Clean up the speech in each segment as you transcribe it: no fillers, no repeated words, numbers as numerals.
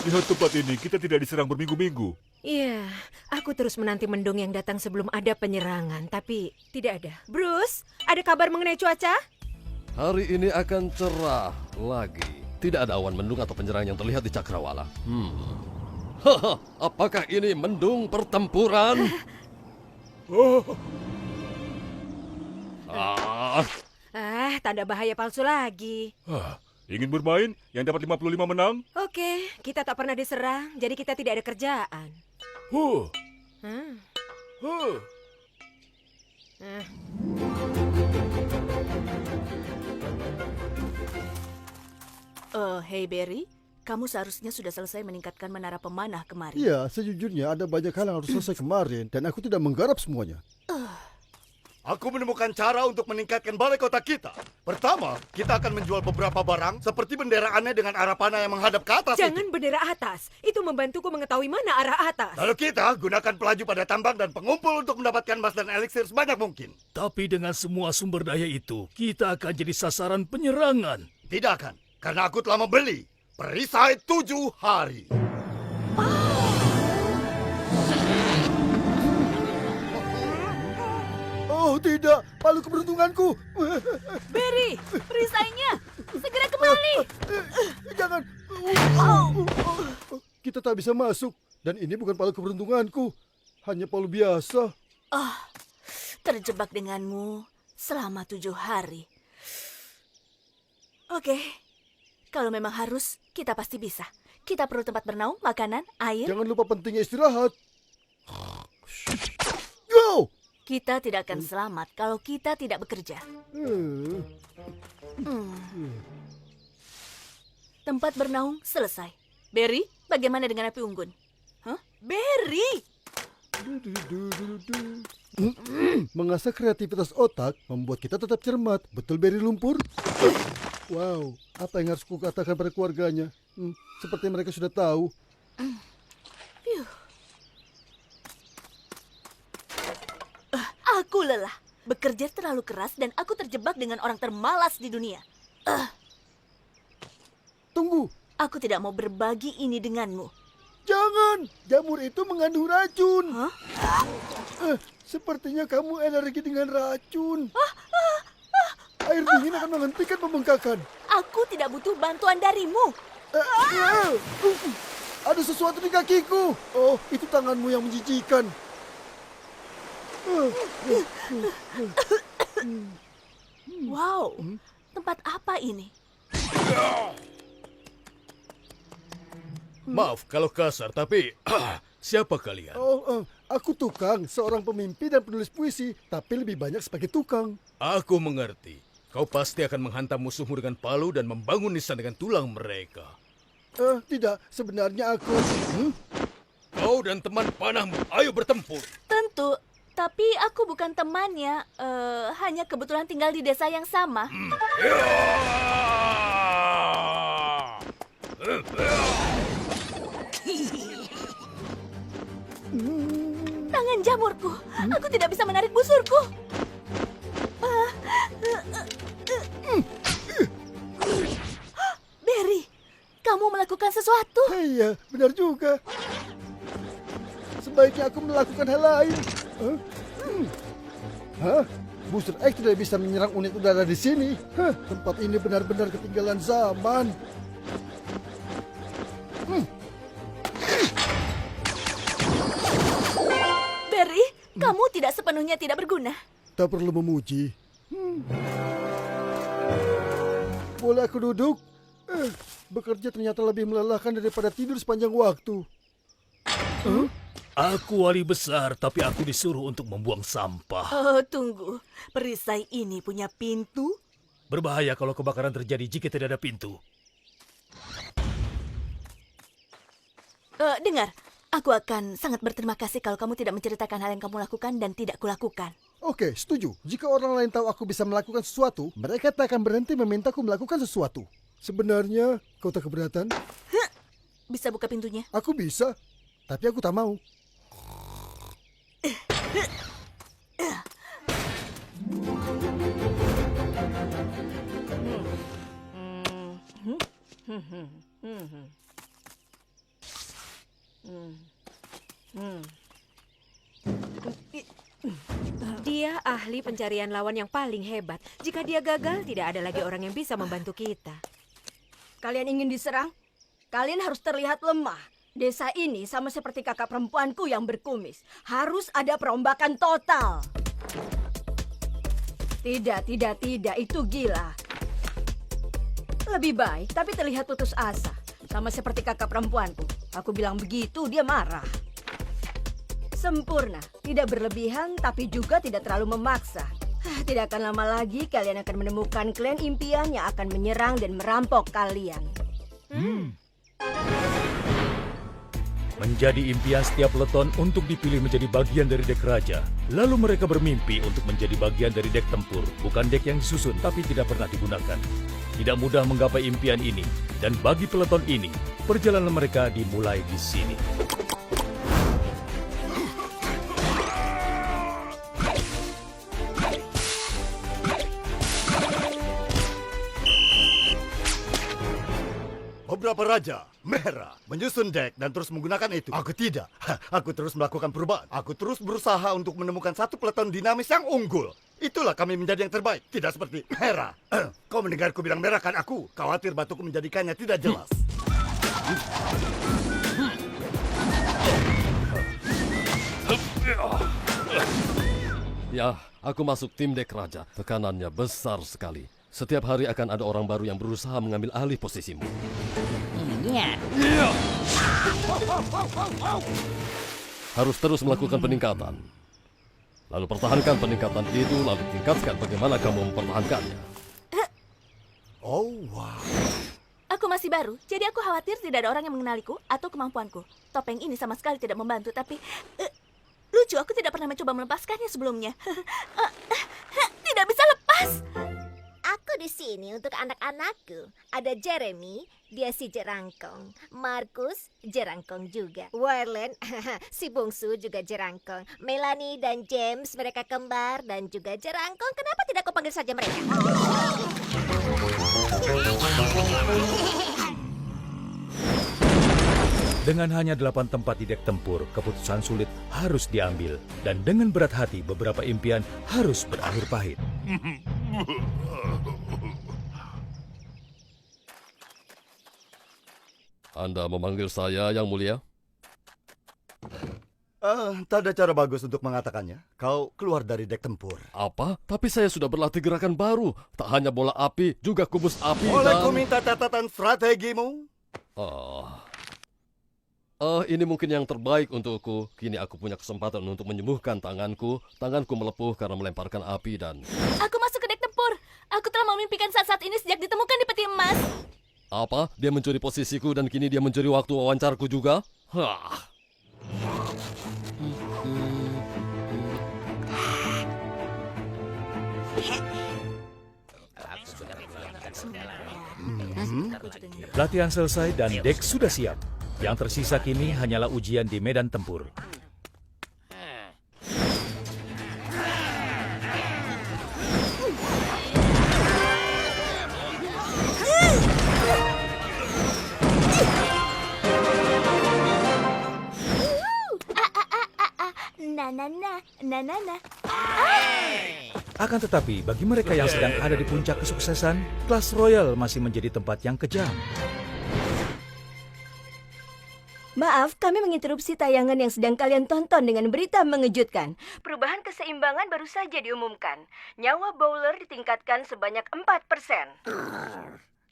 Lihat tempat ini, kita tidak diserang berminggu-minggu. Iya, aku terus menanti mendung yang datang sebelum ada penyerangan, tapi tidak ada. Bruce, ada kabar mengenai cuaca? Hari ini akan cerah lagi. Tidak ada awan mendung atau penyerang yang terlihat di Cakrawala. Haha, apakah ini mendung pertempuran? Tanda bahaya palsu lagi. Ingin bermain yang dapat 55 menang? Oke, kita tak pernah diserang, jadi kita tidak ada kerjaan. Huh. Hmm. Huh. Hey Barry, kamu seharusnya sudah selesai meningkatkan menara pemanah kemarin. Iya, sejujurnya ada banyak hal yang harus selesai kemarin dan aku tidak menggarap semuanya. Aku menemukan cara untuk meningkatkan balai kota kita. Pertama, kita akan menjual beberapa barang seperti bendera aneh dengan arah panah yang menghadap ke atas. Jangan bendera atas, itu membantuku mengetahui mana arah atas. Lalu kita gunakan pelaju pada tambang dan pengumpul untuk mendapatkan emas dan eliksir sebanyak mungkin. Tapi dengan semua sumber daya itu, kita akan jadi sasaran penyerangan. Tidak akan, karena aku telah membeli perisai 7 hari. Oh tidak, palu keberuntunganku. Barry, perisainya, segera kembali. Jangan. Kita tak bisa masuk dan ini bukan palu keberuntunganku, hanya palu biasa. Terjebak denganmu selama 7 hari. Oke, kalau memang harus, kita pasti bisa. Kita perlu tempat bernaung, makanan, air. Jangan lupa pentingnya istirahat. Go! Kita tidak akan selamat kalau kita tidak bekerja. Tempat bernaung selesai. Barry, bagaimana dengan api unggun? Barry! Mengasah kreativitas otak membuat kita tetap cermat. Betul, Barry Lumpur? Wow, apa yang harus kukatakan pada keluarganya? Seperti mereka sudah tahu. Aku lelah. Bekerja terlalu keras dan aku terjebak dengan orang termalas di dunia. Tunggu, Aku tidak mau berbagi ini denganmu. jangan! Jamur itu mengandung racun. Sepertinya kamu alergi dengan racun. Air dingin akan menghentikan pembengkakan. Aku tidak butuh bantuan darimu. Ada sesuatu di kakiku. Oh, itu tanganmu yang menjijikan. Wow, tempat apa ini? Maaf kalau kasar, tapi siapa kalian? Oh, aku tukang, seorang pemimpi dan penulis puisi, tapi lebih banyak sebagai tukang. Aku mengerti. Kau pasti akan menghantam musuhmu dengan palu dan membangun nisan dengan tulang mereka. Tidak, sebenarnya aku... Kau dan teman panahmu, ayo bertempur. Tentu, tapi aku bukan temannya. Hanya kebetulan tinggal di desa yang sama. Tangan jamurku, aku tidak bisa menarik busurku. Barry, kamu melakukan sesuatu. Iya, benar juga. Sebaiknya aku melakukan hal lain. Booster X tidak bisa menyerang unit udara di sini. Tempat ini benar-benar ketinggalan zaman. Barry, kamu tidak sepenuhnya tidak berguna. Tak perlu memuji. Boleh aku duduk? Bekerja ternyata lebih melelahkan daripada tidur sepanjang waktu. Aku wali besar, tapi aku disuruh untuk membuang sampah. Oh, tunggu. Perisai ini punya pintu? Berbahaya kalau kebakaran terjadi jika tidak ada pintu. Dengar, aku akan sangat berterima kasih kalau kamu tidak menceritakan hal yang kamu lakukan dan tidak kulakukan. Oke, setuju. Jika orang lain tahu aku bisa melakukan sesuatu, mereka tak akan berhenti memintaku melakukan sesuatu. Sebenarnya, kau tak keberatan? Bisa buka pintunya? Aku bisa, tapi aku tak mau. Dia ahli pencarian lawan yang paling hebat. Jika dia gagal, tidak ada lagi orang yang bisa membantu kita. Kalian ingin diserang? Kalian harus terlihat lemah. Desa ini sama seperti kakak perempuanku yang berkumis. Harus ada perombakan total. Tidak, itu gila. Lebih baik, tapi terlihat putus asa. Sama seperti kakak perempuanku. Aku bilang begitu, dia marah. Sempurna, tidak berlebihan, tapi juga tidak terlalu memaksa. Tidak akan lama lagi kalian akan menemukan klan impian yang akan menyerang dan merampok kalian. Menjadi impian setiap peleton untuk dipilih menjadi bagian dari dek raja. Lalu mereka bermimpi untuk menjadi bagian dari dek tempur. Bukan dek yang disusun, tapi tidak pernah digunakan. Tidak mudah menggapai impian ini. Dan bagi peleton ini, perjalanan mereka dimulai di sini. Beberapa raja, merah, menyusun dek dan terus menggunakan itu. Aku tidak. Aku terus melakukan perubahan. Aku terus berusaha untuk menemukan satu peleton dinamis yang unggul. Itulah kami menjadi yang terbaik. Tidak seperti merah. Kau mendengarku bilang merah kan aku? Khawatir batuku menjadikannya tidak jelas. Ya, aku masuk tim dek raja. Tekanannya besar sekali. Setiap hari akan ada orang baru yang berusaha mengambil alih posisimu. Harus terus melakukan peningkatan. Lalu pertahankan peningkatan itu, lalu tingkatkan bagaimana kamu mempertahankannya. Oh, wow. Aku masih baru, jadi aku khawatir tidak ada orang yang mengenaliku atau kemampuanku. Topeng ini sama sekali tidak membantu, tapi lucu, aku tidak pernah mencoba melepaskannya sebelumnya. Tidak bisa lepas. Aku di sini untuk anak-anakku. Ada Jeremy, dia si jerangkong. Markus, jerangkong juga. Warlen, si bungsu juga jerangkong. Melanie dan James, mereka kembar dan juga jerangkong. Kenapa tidak kau panggil saja mereka? Dengan hanya 8 tempat di dek tempur, keputusan sulit harus diambil. Dan dengan berat hati, beberapa impian harus berakhir pahit. Anda memanggil saya, Yang Mulia? Tak ada cara bagus untuk mengatakannya. Kau keluar dari dek tempur. Apa? Tapi saya sudah berlatih gerakan baru. Tak hanya bola api, juga kubus api Boleh dan... ku minta catatan strategimu? Ini mungkin yang terbaik untukku. Kini aku punya kesempatan untuk menyembuhkan tanganku. Tanganku melepuh karena melemparkan api dan... Aku masuk ke dek tempur. Aku telah memimpikan saat-saat ini sejak ditemukan di peti emas. Apa? Dia mencuri posisiku dan kini dia mencuri waktu wawancarku juga? Hah. Latihan selesai dan dek sudah siap. Yang tersisa kini hanyalah ujian di medan tempur. Akan tetapi, bagi mereka yang sedang ada di puncak kesuksesan, kelas royal masih menjadi tempat yang kejam. Maaf, kami menginterupsi tayangan yang sedang kalian tonton dengan berita mengejutkan. Perubahan keseimbangan baru saja diumumkan. Nyawa bowler ditingkatkan sebanyak 4%.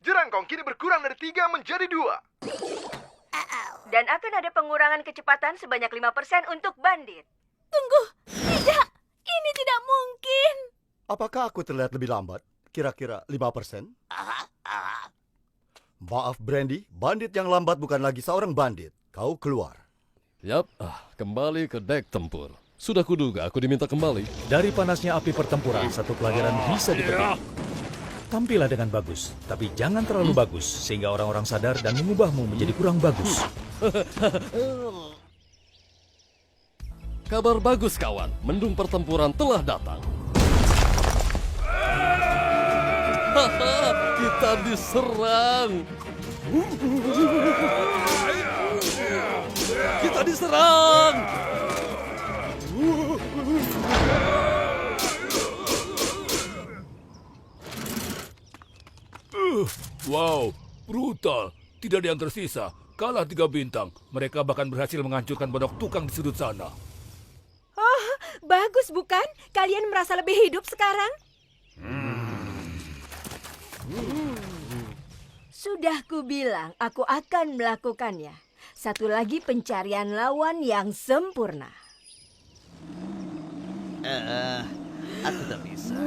Jerangkong kini berkurang dari 3 menjadi 2. Dan akan ada pengurangan kecepatan sebanyak 5% untuk bandit. Tunggu, tidak. Ini tidak mungkin. Apakah aku terlihat lebih lambat? Kira-kira 5%? Maaf, Brandy. Bandit yang lambat bukan lagi seorang bandit. Kau keluar. Yap, kembali ke dek tempur. Sudah kuduga aku diminta kembali. Dari panasnya api pertempuran, satu pelajaran bisa dipetik. Tampillah dengan bagus, tapi jangan terlalu bagus, sehingga orang-orang sadar dan mengubahmu menjadi kurang bagus. Kabar bagus kawan, mendung pertempuran telah datang. Haha, kita diserang. Kita diserang. Wow, brutal. Tidak ada yang tersisa. Kalah 3 bintang. Mereka bahkan berhasil menghancurkan pondok tukang di sudut sana. Oh, bagus bukan? Kalian merasa lebih hidup sekarang? Sudah kubilang, aku akan melakukannya. Satu lagi pencarian lawan yang sempurna. Aku tak bisa.